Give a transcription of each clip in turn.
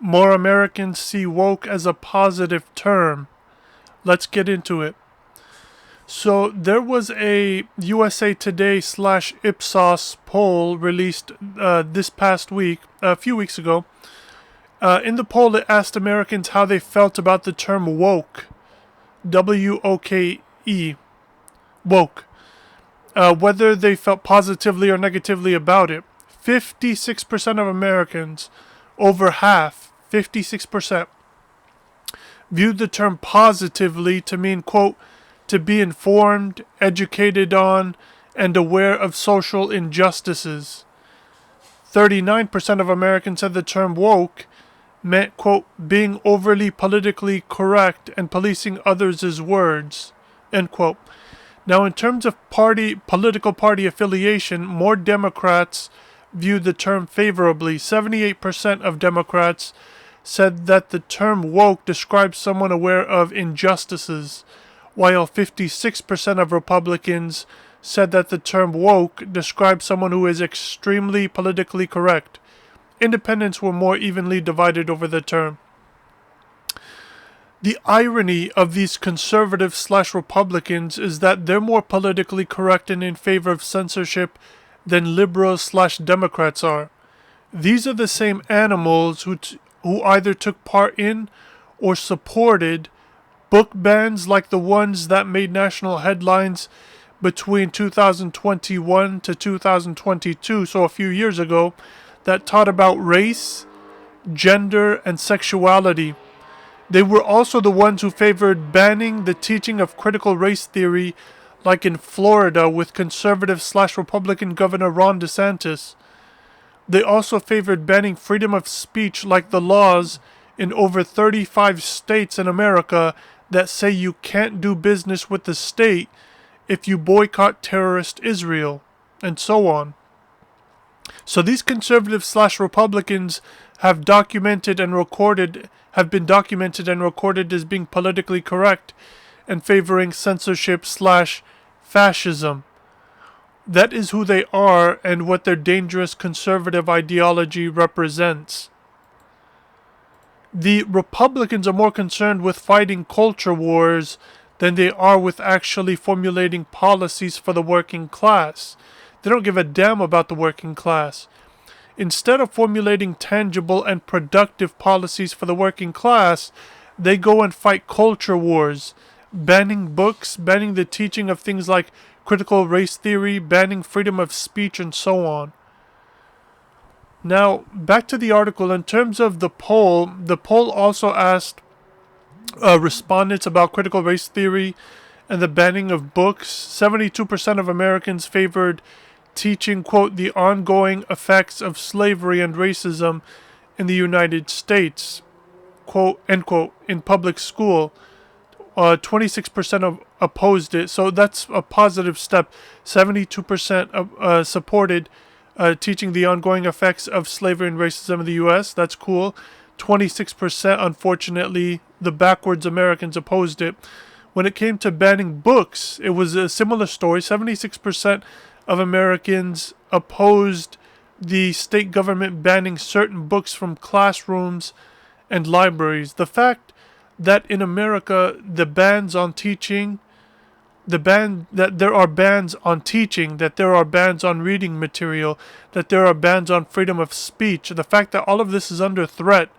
more Americans see woke as a positive term. Let's get into it. So there was a USA Today / Ipsos poll released this past week, a few weeks ago. In the poll, it asked Americans how they felt about the term woke, W-O-K-E, woke, whether they felt positively or negatively about it. 56% of Americans, over half, 56%, viewed the term positively to mean, quote, to be informed, educated on, and aware of social injustices. 39% of Americans said the term woke meant, quote, being overly politically correct and policing others' words, end quote. Now, in terms of political party affiliation, more Democrats viewed the term favorably. 78% of Democrats said that the term woke describes someone aware of injustices, while 56% of Republicans said that the term woke describes someone who is extremely politically correct. Independents were more evenly divided over the term. The irony of these conservatives / Republicans is that they're more politically correct and in favor of censorship than liberals / Democrats are. These are the same animals who either took part in or supported book bans like the ones that made national headlines between 2021 to 2022, so a few years ago, that taught about race, gender, and sexuality. They were also the ones who favored banning the teaching of critical race theory, like in Florida with conservative / Republican Governor Ron DeSantis. They also favored banning freedom of speech, like the laws in over 35 states in America that say you can't do business with the state if you boycott terrorist Israel, and so on. So these conservatives / Republicans have been documented and recorded as being politically correct and favoring censorship / fascism. That is who they are and what their dangerous conservative ideology represents. The Republicans are more concerned with fighting culture wars than they are with actually formulating policies for the working class. They don't give a damn about the working class. Instead of formulating tangible and productive policies for the working class, they go and fight culture wars, banning books, banning the teaching of things like critical race theory, banning freedom of speech, and so on. Now, back to the article. In terms of the poll also asked respondents about critical race theory and the banning of books. 72% of Americans favored teaching, quote, the ongoing effects of slavery and racism in the United States, quote, end quote, in public school. 26% opposed it, so that's a positive step. 72% supported teaching the ongoing effects of slavery and racism in the U.S. That's cool. 26%, unfortunately, the backwards Americans opposed it. When it came to banning books, it was a similar story. 76% of Americans opposed the state government banning certain books from classrooms and libraries. The fact that in America that there are bans on teaching, that there are bans on reading material, that there are bans on freedom of speech, the fact that all of this is under threat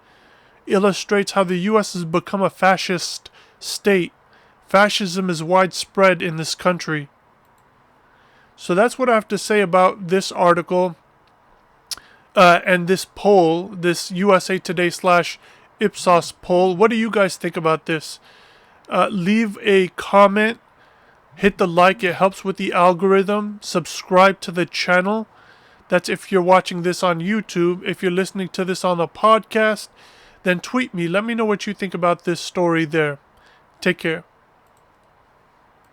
illustrates how the U.S. has become a fascist state. Fascism is widespread in this country. So that's what I have to say about this article and this poll, this USA Today / Ipsos poll. What do you guys think about this? Leave a comment. Hit the like. It helps with the algorithm. Subscribe to the channel. That's if you're watching this on YouTube. If you're listening to this on a podcast, then tweet me. Let me know what you think about this story there. Take care.